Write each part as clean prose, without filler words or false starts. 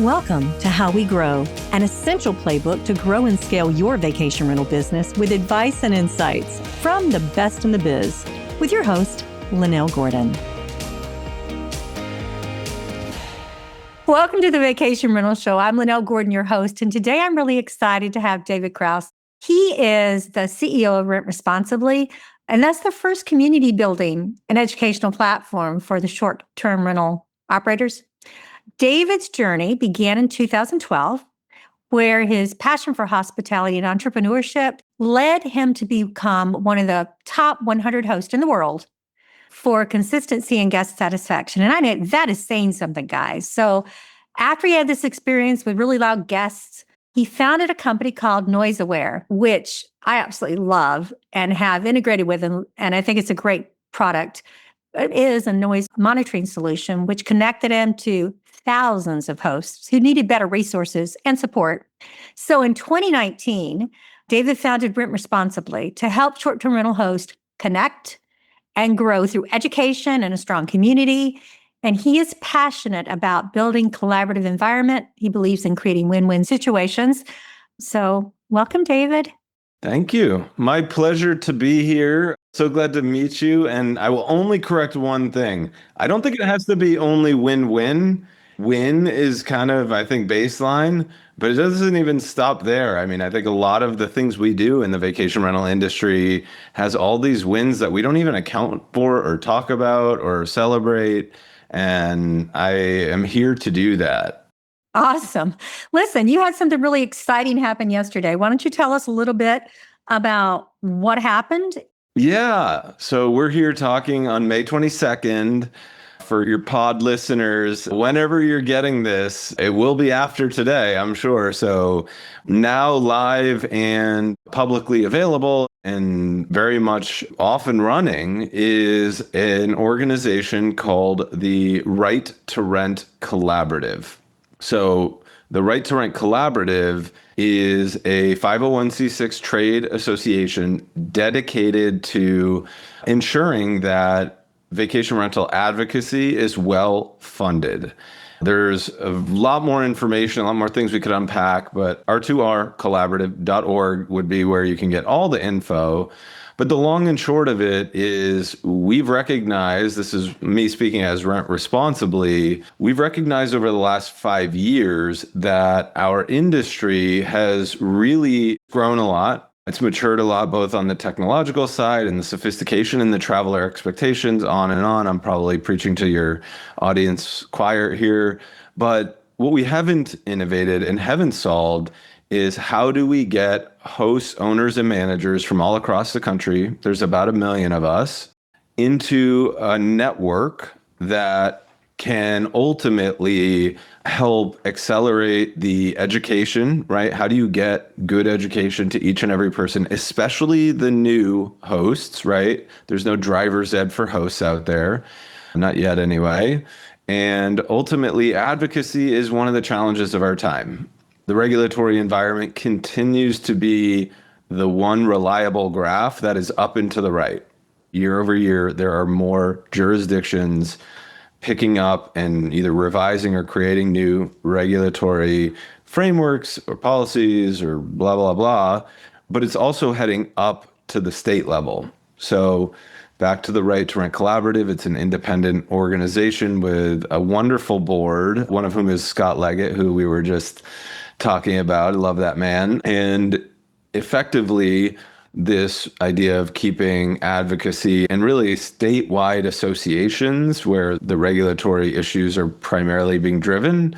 Welcome to How We Grow, an essential playbook to grow and scale your vacation rental business with advice and insights from the best in the biz, with your host, Lynell Gordon. Welcome to the Vacation Rental Show. I'm Lynell Gordon, your host, and today I'm really excited to have David Krauss. He is the CEO of Rent Responsibly, and that's the first community building and educational platform for the short-term rental operators. David's journey began in 2012, where his passion for hospitality and entrepreneurship led him to become one of the top 100 hosts in the world for consistency and guest satisfaction. And I know that is saying something, guys. So after he had this experience with really loud guests, he founded a company called Noise Aware, which I absolutely love and have integrated with him. And I think it's a great product. It is a noise monitoring solution, which connected him to thousands of hosts who needed better resources and support. So in 2019, David founded Rent Responsibly to help short-term rental hosts connect and grow through education and a strong community. And he is passionate about building collaborative environment. He believes in creating win-win situations. So welcome, David. Thank you. My pleasure to be here. So glad to meet you. And I will only correct one thing. I don't think it has to be only win-win. Win is kind of, I think, baseline, but it doesn't even stop there. I mean, I think a lot of the things we do in the vacation rental industry has all these wins that we don't even account for or talk about or celebrate. And I am here to do that. Awesome. Listen, you had something really exciting happen yesterday. Why don't you tell us a little bit about what happened? Yeah. So we're here talking on May 22nd. For your pod listeners, whenever you're getting this, it will be after today, I'm sure. So now live and publicly available and very much off and running is an organization called the Right to Rent Collaborative. So the Right to Rent Collaborative is a 501c6 trade association dedicated to ensuring that vacation rental advocacy is well funded. There's a lot more information, a lot more things we could unpack, but r2rcollaborative.org would be where you can get all the info. But the long and short of it is we've recognized, this is me speaking as Rent Responsibly, we've recognized over the last 5 years that our industry has really grown a lot. It's matured a lot, both on the technological side and the sophistication and the traveler expectations, on and on. I'm probably preaching to your audience choir here. But what we haven't innovated and haven't solved is how do we get hosts, owners, and managers from all across the country, there's about 1 million of us, into a network that can ultimately help accelerate the education, right? How do you get good education to each and every person, especially the new hosts, right? There's no driver's ed for hosts out there, not yet anyway. And ultimately, advocacy is one of the challenges of our time. The regulatory environment continues to be the one reliable graph that is up and to the right. Year over year, there are more jurisdictions picking up and either revising or creating new regulatory frameworks or policies or blah, blah, blah. But it's also heading up to the state level. So back to the Right to Rent Collaborative, it's an independent organization with a wonderful board, one of whom is Scott Leggett, who we were just talking about. I love that man. And effectively, this idea of keeping advocacy and really statewide associations where the regulatory issues are primarily being driven,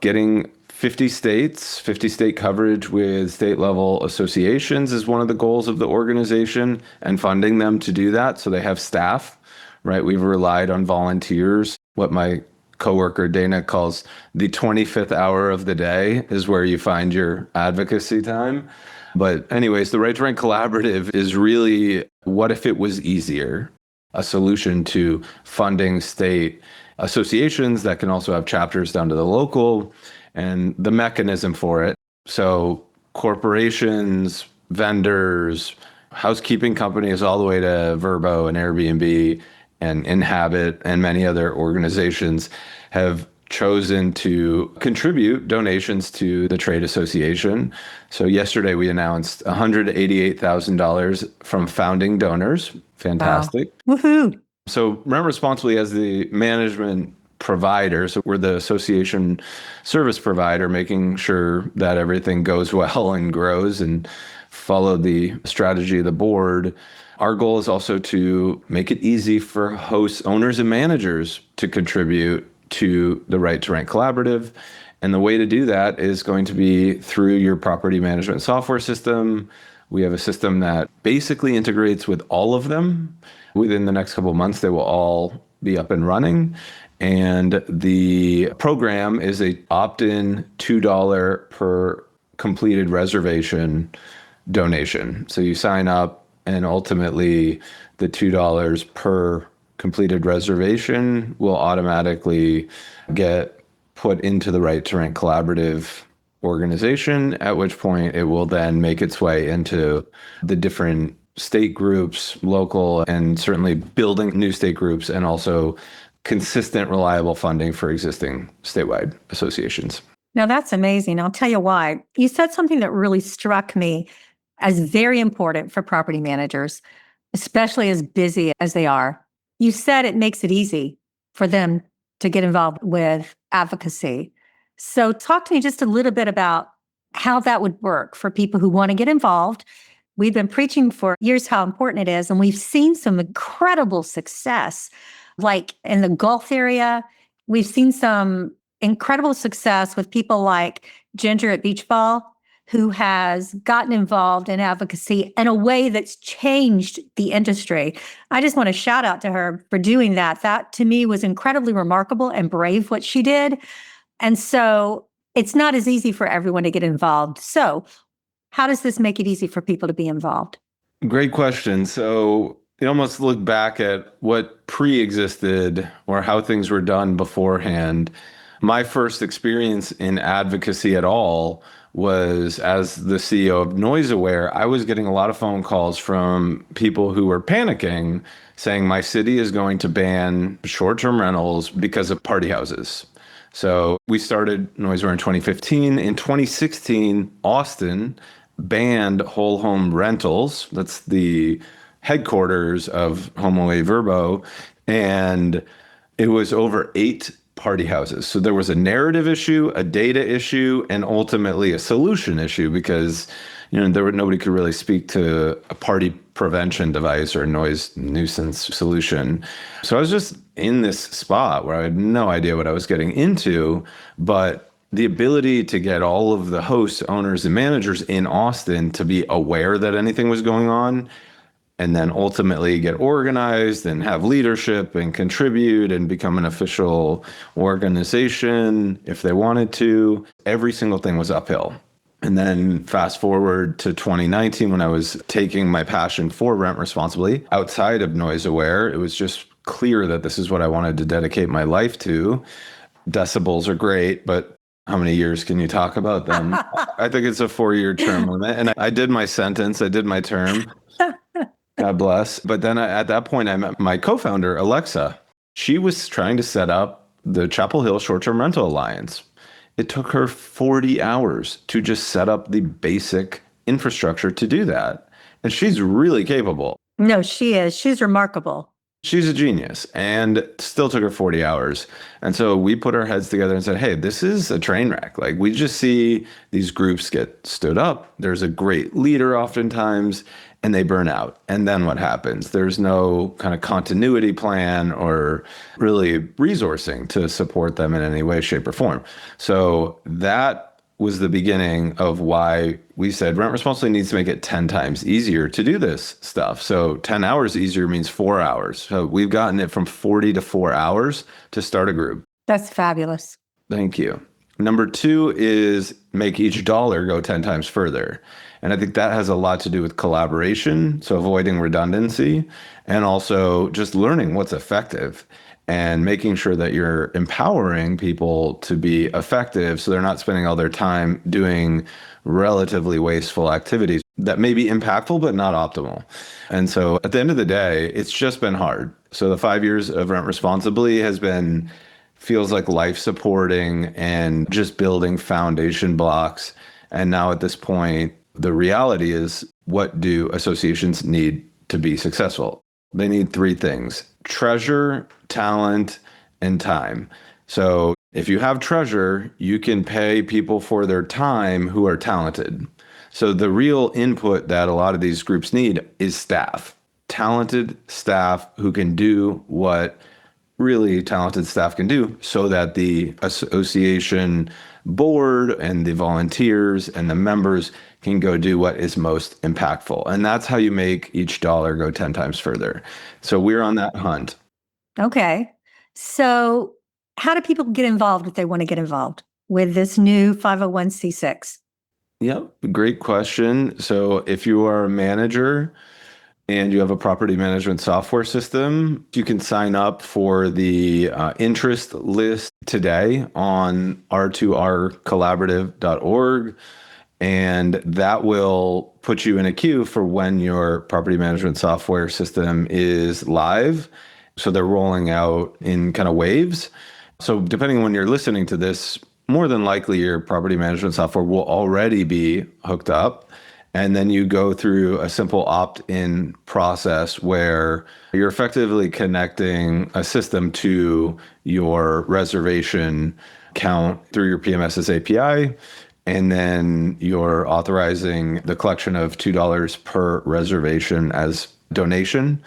getting 50 states, 50 state coverage with state level associations is one of the goals of the organization, and funding them to do that so they have staff, right? We've relied on volunteers. What my coworker Dana calls the 25th hour of the day is where you find your advocacy time. But anyways, the Right to Rent Collaborative is really what if it was easier? A solution to funding state associations that can also have chapters down to the local and the mechanism for it. So corporations, vendors, housekeeping companies, all the way to Vrbo and Airbnb and Inhabit and many other organizations have chosen to contribute donations to the trade association. So yesterday we announced $188,000 from founding donors. Wow. Fantastic. Woohoo. So Rent Responsibly as the management provider, so we're the association service provider, making sure that everything goes well and grows and follow the strategy of the board. Our goal is also to make it easy for hosts, owners, and managers to contribute to the Right to Rent Collaborative. And the way to do that is going to be through your property management software system. We have a system that basically integrates with all of them. Within the next couple of months, they will all be up and running. And the program is a opt-in $2 per completed reservation donation. So you sign up and ultimately the $2 per completed reservation will automatically get put into the Right to Rent Collaborative organization, at which point it will then make its way into the different state groups, local, and certainly building new state groups, and also consistent, reliable funding for existing statewide associations. Now that's amazing. I'll tell you why. You said something that really struck me as very important for property managers, especially as busy as they are. You said it makes it easy for them to get involved with advocacy. So talk to me just a little bit about how that would work for people who want to get involved. We've been preaching for years how important it is, and we've seen some incredible success. Like in the Gulf area, we've seen some incredible success with people like Ginger at Beach Ball, who has gotten involved in advocacy in a way that's changed the industry. I just want to shout out to her for doing that. That to me was incredibly remarkable and brave what she did. And so it's not as easy for everyone to get involved. So how does this make it easy for people to be involved? Great question. So you almost look back at what pre-existed or how things were done beforehand. My first experience in advocacy at all was as the CEO of Noise Aware. I was getting a lot of phone calls from people who were panicking, saying my city is going to ban short-term rentals because of party houses. So we started Noise Aware in 2015. In 2016, Austin banned whole home rentals. That's the headquarters of HomeAway Verbo. And it was over 8 party houses. So there was a narrative issue, a data issue, and ultimately a solution issue because nobody could really speak to a party prevention device or a noise nuisance solution. So I was just in this spot where I had no idea what I was getting into, but the ability to get all of the hosts, owners, and managers in Austin to be aware that anything was going on, and then ultimately get organized and have leadership and contribute and become an official organization if they wanted to. Every single thing was uphill. And then fast forward to 2019 when I was taking my passion for Rent Responsibly outside of Noise Aware. It was just clear that this is what I wanted to dedicate my life to. Decibels are great, but how many years can you talk about them? I think it's a 4-year term limit. And I did my sentence, I did my term. God bless. But then at that point, I met my co-founder, Alexa. She was trying to set up the Chapel Hill Short-Term Rental Alliance. It took her 40 hours to just set up the basic infrastructure to do that. And she's really capable. No, she is. She's remarkable. She's a genius, and it still took her 40 hours. And so we put our heads together and said, hey, this is a train wreck. Like, we just see these groups get stood up. There's a great leader oftentimes, and they burn out. And then what happens? There's no kind of continuity plan or really resourcing to support them in any way, shape, or form. So that was the beginning of why we said Rent Responsibly needs to make it 10 times easier to do this stuff. So 10 hours easier means 4 hours. So we've gotten it from 40 to 4 hours to start a group. That's fabulous. Thank you. Number 2 is make each dollar go 10 times further. And I think that has a lot to do with collaboration, so avoiding redundancy, and also just learning what's effective and making sure that you're empowering people to be effective so they're not spending all their time doing relatively wasteful activities that may be impactful but not optimal. And so at the end of the day, it's just been hard. So the 5 years of Rent Responsibly has been feels like life supporting and just building foundation blocks. And now at this point, the reality is, what do associations need to be successful? They need three things: treasure, talent, and time. So if you have treasure, you can pay people for their time who are talented. So the real input that a lot of these groups need is staff, talented staff who can do what really talented staff can do, so that the association board and the volunteers and the members can go do what is most impactful. And that's how you make each dollar go 10 times further. So we're on that hunt. Okay. So how do people get involved if they want to get involved with this new 501c6? Yep, great question. So if you are a manager and you have a property management software system, you can sign up for the interest list today on r2rcollaborative.org. And that will put you in a queue for when your property management software system is live. So they're rolling out in kind of waves. So depending on when you're listening to this, more than likely your property management software will already be hooked up. And then you go through a simple opt-in process where you're effectively connecting a system to your reservation account through your PMS's API. And then you're authorizing the collection of $2 per reservation as donation.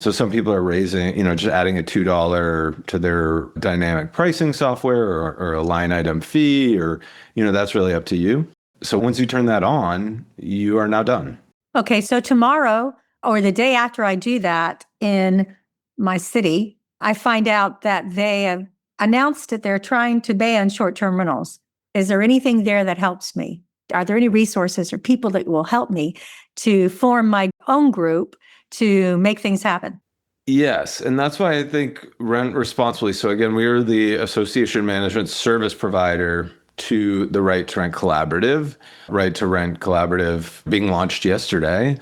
So some people are raising, just adding a $2 to their dynamic pricing software, or a line item fee, or, that's really up to you. So once you turn that on, you are now done. Okay. So tomorrow or the day after I do that in my city, I find out that they have announced that they're trying to ban short-term rentals. Is there anything there that helps me? Are there any resources or people that will help me to form my own group to make things happen? Yes. And that's why I think Rent Responsibly. So again, we are the association management service provider to the Right to Rent Collaborative. Right to Rent Collaborative being launched yesterday.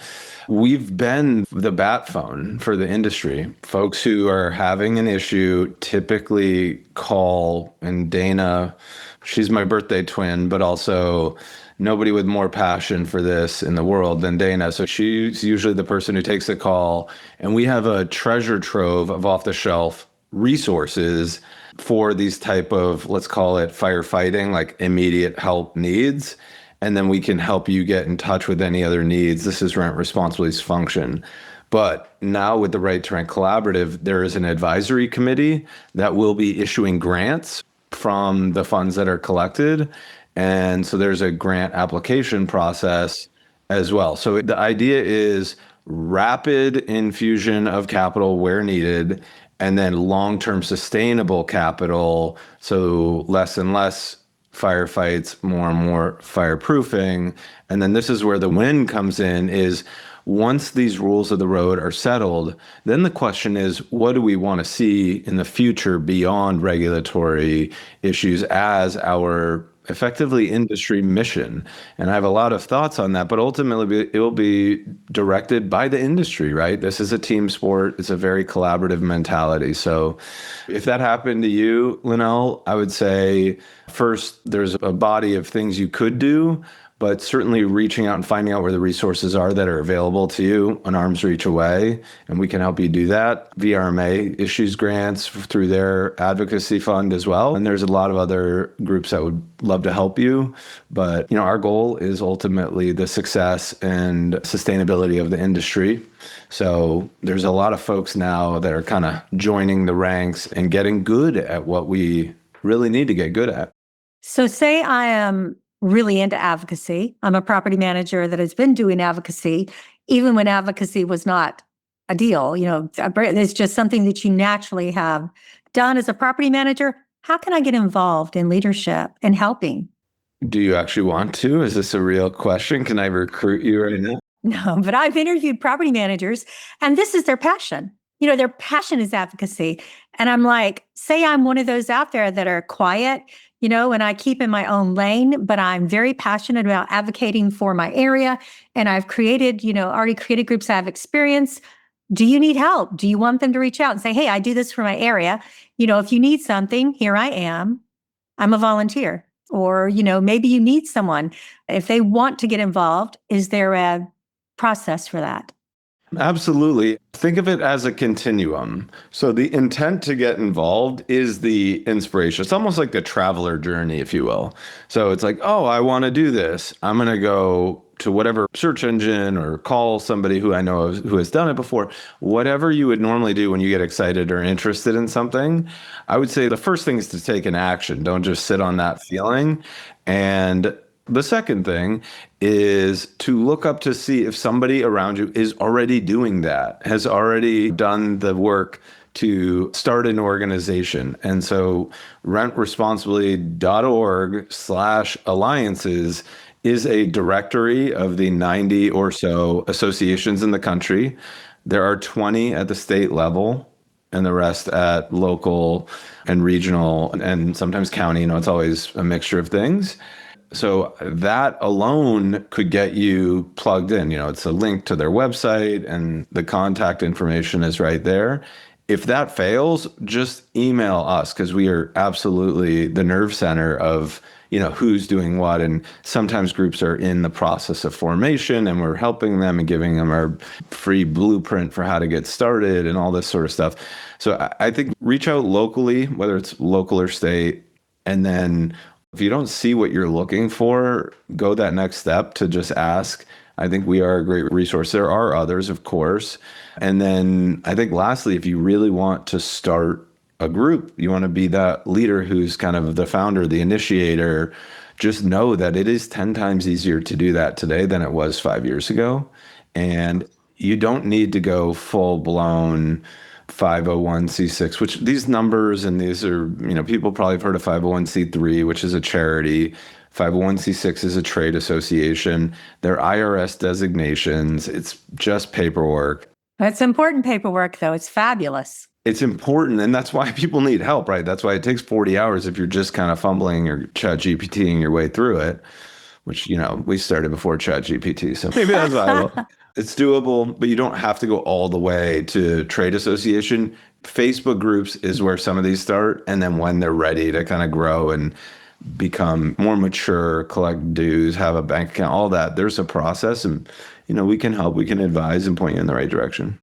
We've been the bat phone for the industry. Folks who are having an issue typically call, and Dana, she's my birthday twin, but also nobody with more passion for this in the world than Dana. So she's usually the person who takes the call. And we have a treasure trove of off-the-shelf resources for these type of, let's call it firefighting, like immediate help needs. And then we can help you get in touch with any other needs. This is Rent Responsibly's function. But now with the Right to Rent Collaborative, there is an advisory committee that will be issuing grants from the funds that are collected. And so there's a grant application process as well. So the idea is rapid infusion of capital where needed, and then long-term sustainable capital. So less and less firefights, more and more fireproofing. And then this is where the win comes in, is once these rules of the road are settled, then the question is, what do we want to see in the future beyond regulatory issues as our effectively industry mission? And I have a lot of thoughts on that, but ultimately it will be directed by the industry, right? This is a team sport. It's a very collaborative mentality. So if that happened to you, Lynell, I would say first, there's a body of things you could do, but certainly reaching out and finding out where the resources are that are available to you an arm's reach away, and we can help you do that. VRMA issues grants through their advocacy fund as well. And there's a lot of other groups that would love to help you. But, our goal is ultimately the success and sustainability of the industry. So there's a lot of folks now that are kind of joining the ranks and getting good at what we really need to get good at. So say I am really into advocacy. I'm a property manager that has been doing advocacy, even when advocacy was not a deal. It's just something that you naturally have done as a property manager. How can I get involved in leadership and helping? Do you actually want to? Is this a real question? Can I recruit you right now? No, but I've interviewed property managers, and this is their passion. Their passion is advocacy. And I'm like, say I'm one of those out there that are quiet, and I keep in my own lane, but I'm very passionate about advocating for my area. And I've created, already created groups I have experience. Do you need help? Do you want them to reach out and say, hey, I do this for my area. If you need something, here I am. I'm a volunteer. Or, maybe you need someone. If they want to get involved, is there a process for that? Absolutely. Think of it as a continuum. So the intent to get involved is the inspiration. It's almost like the traveler journey, if you will. So it's like, oh, I want to do this. I'm going to go to whatever search engine or call somebody who I know who has done it before. Whatever you would normally do when you get excited or interested in something, I would say the first thing is to take an action. Don't just sit on that feeling. And the second thing is to look up to see if somebody around you is already doing that, has already done the work to start an organization. And so rentresponsibly.org/alliances is a directory of the 90 or so associations in the country. There are 20 at the state level and the rest at local and regional and sometimes county. It's always a mixture of things. So that alone could get you plugged in. It's a link to their website and the contact information is right there. If that fails, just email us because we are absolutely the nerve center of, who's doing what. And sometimes groups are in the process of formation and we're helping them and giving them our free blueprint for how to get started and all this sort of stuff. So I think reach out locally, whether it's local or state, and then if you don't see what you're looking for, go that next step to just ask. I think we are a great resource. There are others, of course. And then I think lastly, if you really want to start a group, you want to be that leader who's kind of the founder, the initiator, just know that it is 10 times easier to do that today than it was 5 years ago. And you don't need to go full blown 501c6, which these numbers and these are, people probably have heard of 501c3, which is a charity. 501c6 is a trade association. They're IRS designations. It's just paperwork. It's important paperwork, though. It's fabulous. It's important, and that's why people need help, right? That's why it takes 40 hours if you're just kind of fumbling or ChatGPTing your way through it, which, we started before ChatGPT, so maybe that's why it's doable, but you don't have to go all the way to trade association. Facebook groups is where some of these start, and then when they're ready to kind of grow and become more mature, collect dues, have a bank account, all that, there's a process, and we can help, we can advise and point you in the right direction.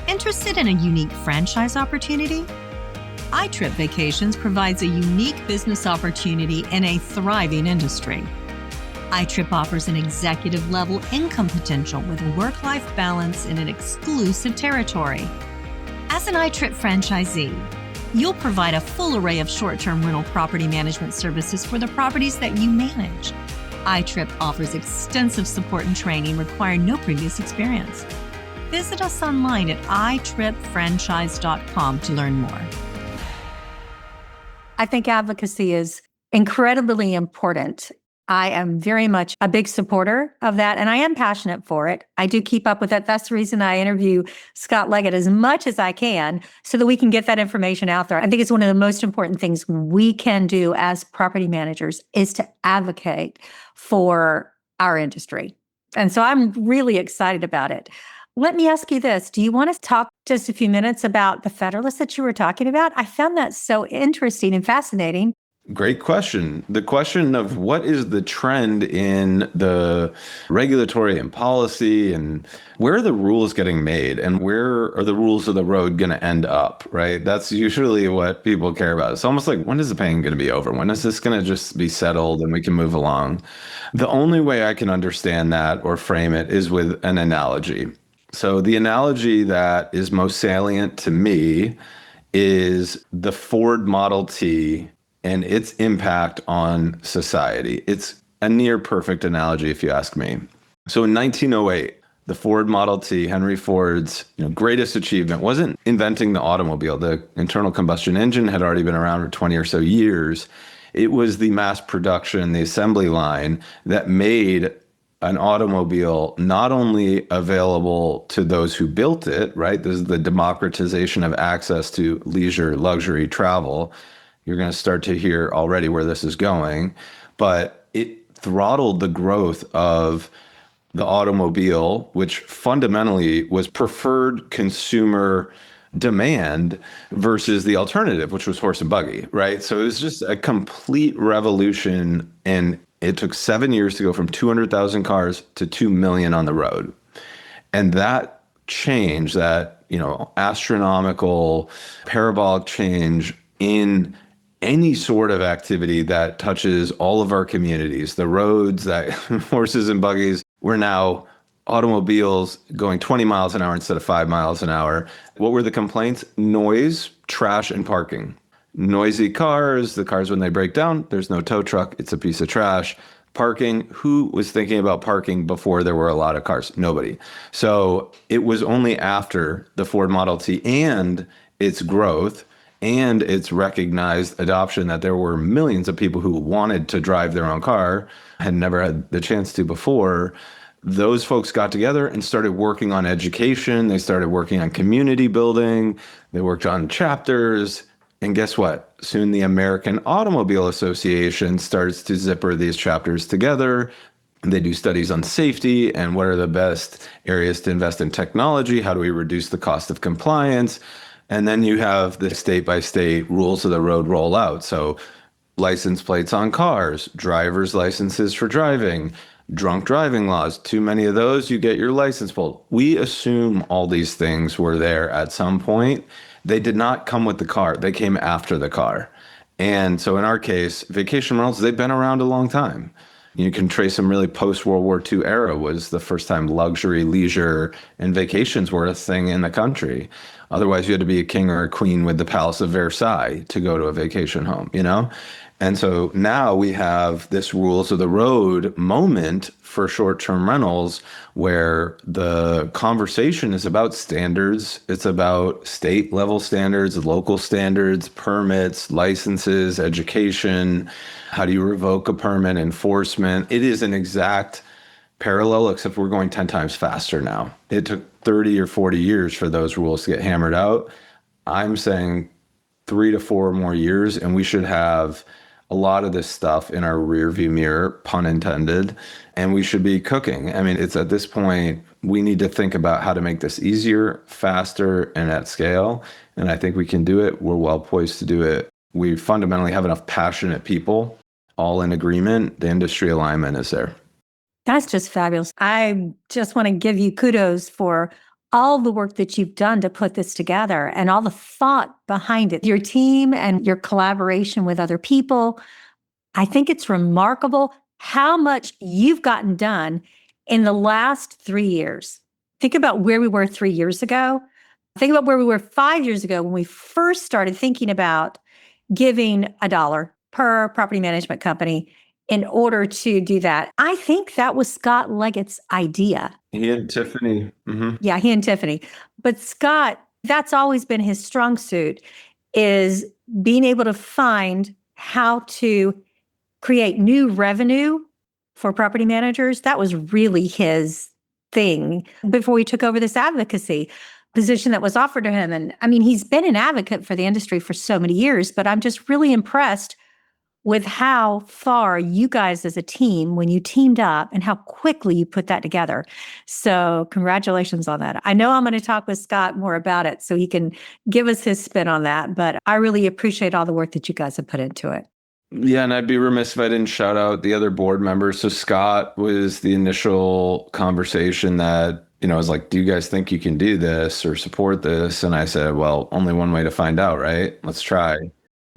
Interested in a unique franchise opportunity? iTrip Vacations provides a unique business opportunity in a thriving industry. iTrip offers an executive-level income potential with work-life balance in an exclusive territory. As an iTrip franchisee, you'll provide a full array of short-term rental property management services for the properties that you manage. iTrip offers extensive support and training requiring no previous experience. Visit us online at itripfranchise.com to learn more. I think advocacy is incredibly important. I am very much a big supporter of that, and I am passionate for it. I do keep up with it. That's the reason I interview Scott Leggett as much as I can so that we can get that information out there. I think it's one of the most important things we can do as property managers is to advocate for our industry. And so I'm really excited about it. Let me ask you this. Do you want to talk just a few minutes about the Federalists that you were talking about? I found that so interesting and fascinating. Great question. The question of what is the trend in the regulatory and policy and where are the rules getting made and where are the rules of the road going to end up, right? That's usually what people care about. It's almost like, when is the pain going to be over? When is this going to just be settled and we can move along? The only way I can understand that or frame it is with an analogy. So the analogy that is most salient to me is the Ford Model T and its impact on society. It's a near perfect analogy, if you ask me. So in 1908, the Ford Model T, Henry Ford's greatest achievement wasn't inventing the automobile. The internal combustion engine had already been around for 20 or so years. It was the mass production, the assembly line that made an automobile not only available to those who built it, right? This is the democratization of access to leisure, luxury travel. You're going to start to hear already where this is going, but it throttled the growth of the automobile, which fundamentally was preferred consumer demand versus the alternative, which was horse and buggy, right? So it was just a complete revolution. And it took 7 years to go from 200,000 cars to 2 million on the road. And that change, that, astronomical parabolic change in any sort of activity that touches all of our communities, the roads, that horses and buggies, we're now automobiles going 20 miles an hour instead of 5 miles an hour. What were the complaints? Noise, trash, and parking. Noisy cars, the cars when they break down, there's no tow truck, it's a piece of trash. Parking, who was thinking about parking before there were a lot of cars? Nobody. So it was only after the Ford Model T and its growth and its recognized adoption that there were millions of people who wanted to drive their own car, had never had the chance to before. Those folks got together and started working on education. They started working on community building. They worked on chapters. And guess what? Soon the American Automobile Association starts to zipper these chapters together. They do studies on safety and what are the best areas to invest in technology. How do we reduce the cost of compliance? And then you have the state-by-state rules of the road roll out. So license plates on cars, driver's licenses for driving, drunk driving laws. Too many of those, you get your license pulled. We assume all these things were there at some point. They did not come with the car. They came after the car. And so in our case, vacation rentals, they've been around a long time. You can trace them really post-World War II era was the first time luxury, leisure, and vacations were a thing in the country. Otherwise, you had to be a king or a queen with the Palace of Versailles to go to a vacation home, And so now we have this rules of the road moment for short-term rentals where the conversation is about standards. It's about state level standards, local standards, permits, licenses, education. How do you revoke a permit, enforcement? It is an exact parallel, except we're going 10 times faster now. It took 30 or 40 years for those rules to get hammered out. I'm saying 3 to 4 more years, and we should have a lot of this stuff in our rearview mirror, pun intended, and we should be cooking. I mean, it's at this point, we need to think about how to make this easier, faster, and at scale. And I think we can do it. We're well poised to do it. We fundamentally have enough passionate people, all in agreement. The industry alignment is there. That's just fabulous. I just want to give you kudos for all the work that you've done to put this together and all the thought behind it, your team and your collaboration with other people. I think it's remarkable how much you've gotten done in the last 3 years. Think about where we were 3 years ago. Think about where we were 5 years ago when we first started thinking about giving $1 per property management company in order to do that. I think that was Scott Leggett's idea. He and Tiffany. Mm-hmm. Yeah, he and Tiffany. But Scott, that's always been his strong suit, is being able to find how to create new revenue for property managers. That was really his thing before he took over this advocacy position that was offered to him. And I mean, he's been an advocate for the industry for so many years, but I'm just really impressed with how far you guys as a team, when you teamed up and how quickly you put that together. So congratulations on that. I know I'm going to talk with Scott more about it so he can give us his spin on that, but I really appreciate all the work that you guys have put into it. Yeah, and I'd be remiss if I didn't shout out the other board members. So Scott was the initial conversation that, I was like, do you guys think you can do this or support this? And I said, well, only one way to find out, right? Let's try.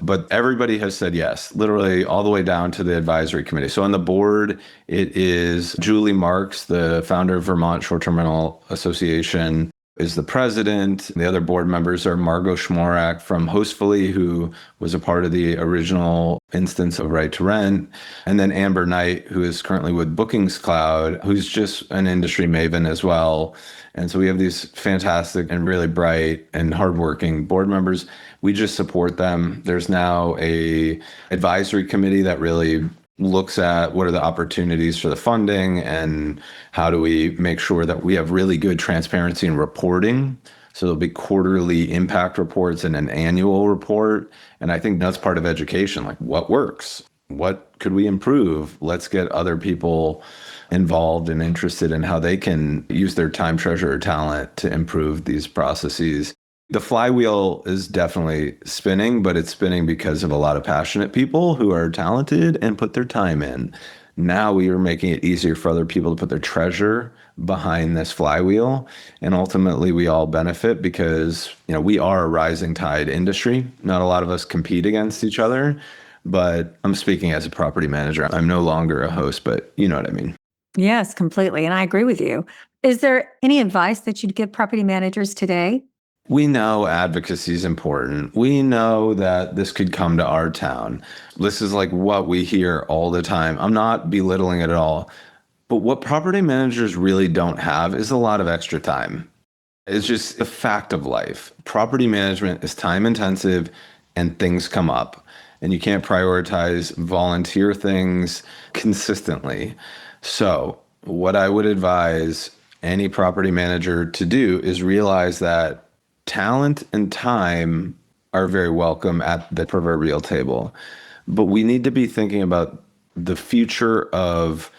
But everybody has said yes, literally all the way down to the advisory committee. So on the board, it is Julie Marks, the founder of Vermont Short-Term Rental Association, is the president. The other board members are Margot Schmorak from Hostfully, who was a part of the original instance of Right to Rent. And then Amber Knight, who is currently with Bookings Cloud, who's just an industry maven as well. And so we have these fantastic and really bright and hardworking board members. We just support them. There's now a advisory committee that really looks at what are the opportunities for the funding and how do we make sure that we have really good transparency and reporting. So there'll be quarterly impact reports and an annual report. And I think that's part of education, like what works? What could we improve? Let's get other people involved and interested in how they can use their time, treasure, or talent to improve these processes. The flywheel is definitely spinning, but it's spinning because of a lot of passionate people who are talented and put their time in. Now we are making it easier for other people to put their treasure behind this flywheel. And ultimately we all benefit because, we are a rising tide industry. Not a lot of us compete against each other, but I'm speaking as a property manager. I'm no longer a host, but you know what I mean. Yes, completely. And I agree with you. Is there any advice that you'd give property managers today? We know advocacy is important. We know that this could come to our town. This is like what we hear all the time. I'm not belittling it at all. But what property managers really don't have is a lot of extra time. It's just a fact of life. Property management is time intensive and things come up. And you can't prioritize volunteer things consistently. So what I would advise any property manager to do is realize that talent and time are very welcome at the proverbial table. But we need to be thinking about the future of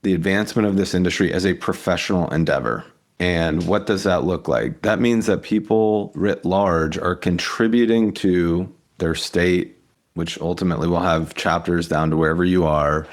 the advancement of this industry as a professional endeavor. And what does that look like? That means that people writ large are contributing to their state, which ultimately will have chapters down to wherever you are,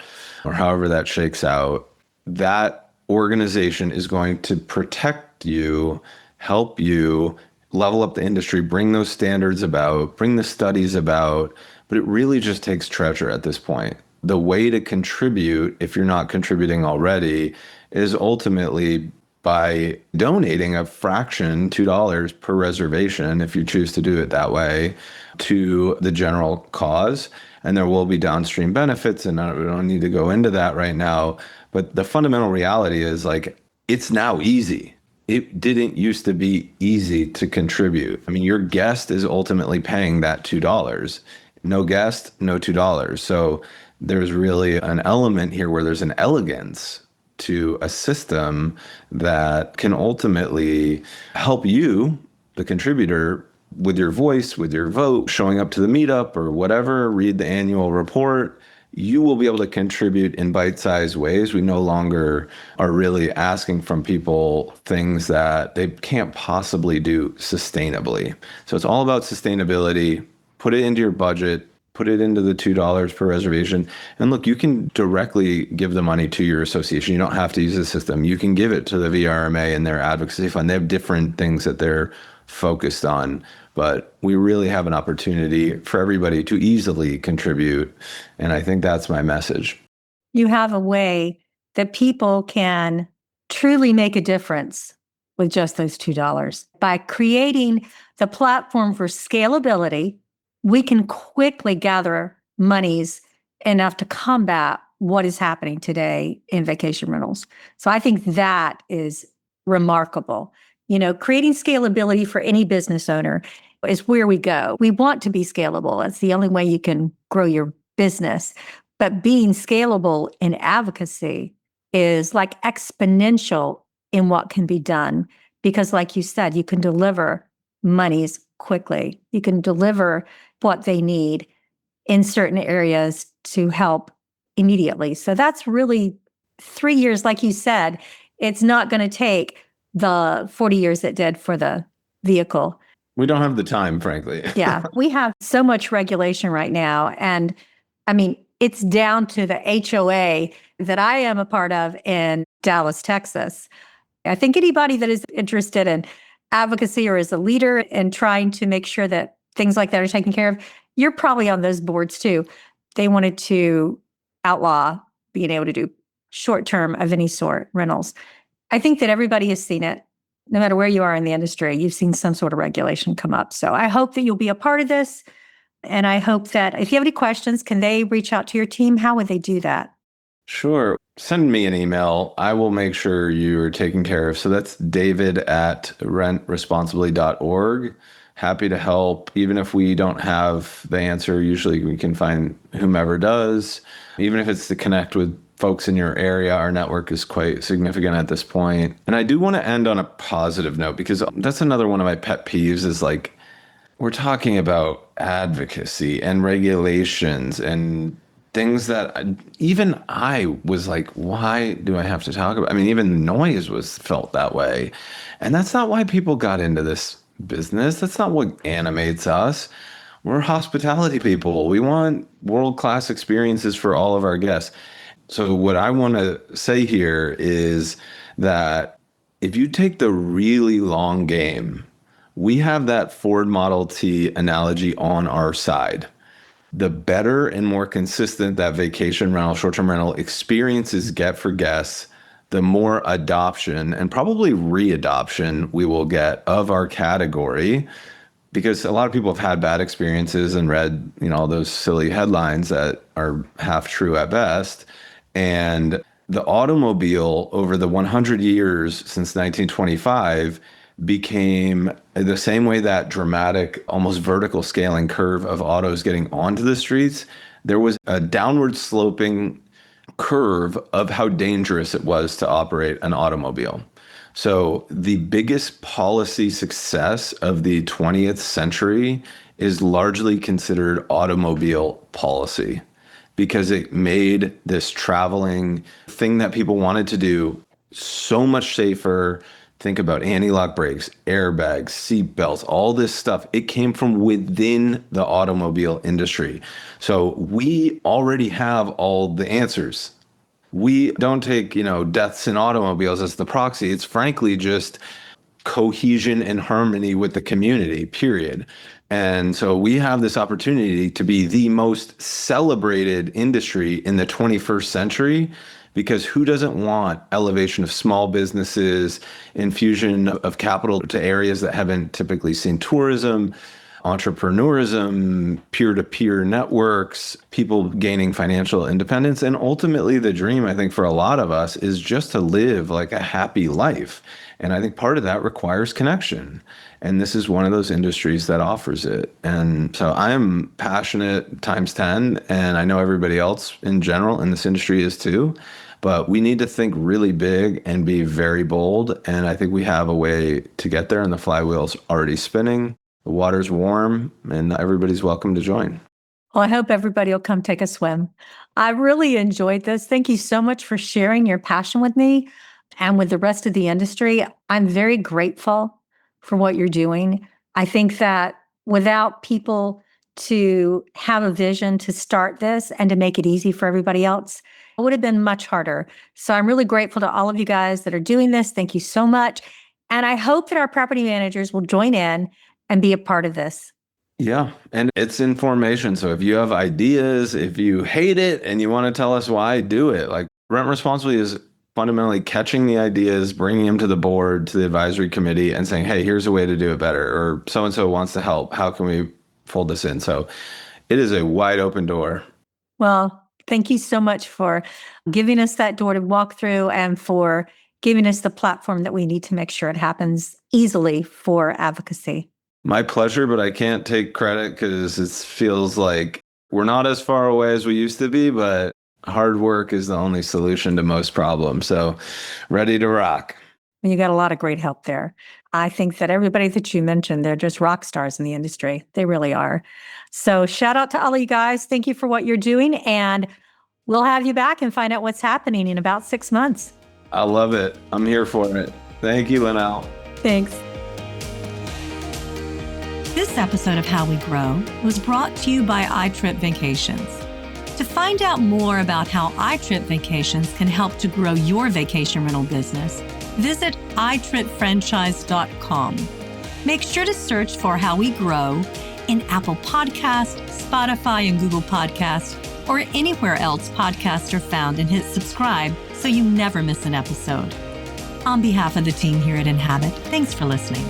or however that shakes out. That organization is going to protect you, help you level up the industry, bring those standards about, bring the studies about, but it really just takes treasure at this point. The way to contribute, if you're not contributing already, is ultimately by donating a fraction, $2 per reservation, if you choose to do it that way, to the general cause. And there will be downstream benefits, and we don't need to go into that right now. But the fundamental reality is it's now easy. It didn't used to be easy to contribute. I mean, your guest is ultimately paying that $2. No guest, no $2. So there's really an element here where there's an elegance to a system that can ultimately help you, the contributor, with your voice, with your vote, showing up to the meetup or whatever, read the annual report. You will be able to contribute in bite-sized ways. We no longer are really asking from people things that they can't possibly do sustainably. So it's all about sustainability. Put it into your budget, put it into the $2 per reservation. And look, you can directly give the money to your association. You don't have to use the system. You can give it to the VRMA and their advocacy fund. They have different things that they're focused on. But we really have an opportunity for everybody to easily contribute. And I think that's my message. You have a way that people can truly make a difference with just those $2. By creating the platform for scalability, we can quickly gather monies enough to combat what is happening today in vacation rentals. So I think that is remarkable. Creating scalability for any business owner is where we go. We want to be scalable. It's the only way you can grow your business. But being scalable in advocacy is like exponential in what can be done. Because like you said, you can deliver monies quickly. You can deliver what they need in certain areas to help immediately. So that's really 3 years, like you said. It's not going to take the 40 years it did for the vehicle. We don't have the time, frankly. Yeah, we have so much regulation right now. And I mean, it's down to the HOA that I am a part of in Dallas, Texas. I think anybody that is interested in advocacy or is a leader in trying to make sure that things like that are taken care of, you're probably on those boards too. They wanted to outlaw being able to do short-term of any sort rentals. I think that everybody has seen it. No matter where you are in the industry, you've seen some sort of regulation come up. So I hope that you'll be a part of this. And I hope that if you have any questions, can they reach out to your team? How would they do that? Sure. Send me an email. I will make sure you're taken care of. So that's david@rentresponsibly.org. Happy to help. Even if we don't have the answer, usually we can find whomever does. Even if it's to connect with folks in your area, our network is quite significant at this point. And I do want to end on a positive note, because that's another one of my pet peeves is we're talking about advocacy and regulations and things that even I was like, why do I have to talk about? I mean, even noise was felt that way. And that's not why people got into this business. That's not what animates us. We're hospitality people. We want world-class experiences for all of our guests. So what I want to say here is that if you take the really long game, we have that Ford Model T analogy on our side. The better and more consistent that vacation rental, short-term rental experiences get for guests, the more adoption and probably readoption we will get of our category, because a lot of people have had bad experiences and read, all those silly headlines that are half true at best. And the automobile over the 100 years since 1925 became the same way that dramatic, almost vertical scaling curve of autos getting onto the streets. There was a downward sloping curve of how dangerous it was to operate an automobile. So the biggest policy success of the 20th century is largely considered automobile policy, because it made this traveling thing that people wanted to do so much safer. Think about anti-lock brakes, airbags, seat belts, all this stuff. It came from within the automobile industry. So we already have all the answers. We don't take, deaths in automobiles as the proxy. It's frankly just cohesion and harmony with the community, period. And so we have this opportunity to be the most celebrated industry in the 21st century, because who doesn't want elevation of small businesses, infusion of capital to areas that haven't typically seen tourism, entrepreneurism, peer-to-peer networks, people gaining financial independence. And ultimately, the dream, I think, for a lot of us is just to live like a happy life. And I think part of that requires connection. And this is one of those industries that offers it. And so I'm passionate times 10, and I know everybody else in general in this industry is too. But we need to think really big and be very bold. And I think we have a way to get there, and the flywheel's already spinning. The water's warm, and everybody's welcome to join. Well, I hope everybody will come take a swim. I really enjoyed this. Thank you so much for sharing your passion with me and with the rest of the industry. I'm very grateful for what you're doing. I think that without people to have a vision to start this and to make it easy for everybody else, it would have been much harder. So I'm really grateful to all of you guys that are doing this. Thank you so much. And I hope that our property managers will join in and be a part of this. Yeah, and it's information. So if you have ideas, if you hate it and you want to tell us why, do it. Like Rent Responsibly is fundamentally catching the ideas, bringing them to the board, to the advisory committee, and saying, hey, here's a way to do it better, or so-and-so wants to help. How can we fold this in? So it is a wide open door. Well, thank you so much for giving us that door to walk through and for giving us the platform that we need to make sure it happens easily for advocacy. My pleasure, but I can't take credit because it feels like we're not as far away as we used to be, but hard work is the only solution to most problems. So ready to rock. You got a lot of great help there. I think that everybody that you mentioned, they're just rock stars in the industry. They really are. So shout out to all of you guys. Thank you for what you're doing. And we'll have you back and find out what's happening in about 6 months. I love it. I'm here for it. Thank you, Lynell. Thanks. This episode of How We Grow was brought to you by iTrip Vacations. To find out more about how iTrip Vacations can help to grow your vacation rental business, visit itripfranchise.com. Make sure to search for How We Grow in Apple Podcasts, Spotify, and Google Podcasts, or anywhere else podcasts are found, and hit subscribe so you never miss an episode. On behalf of the team here at Inhabit, thanks for listening.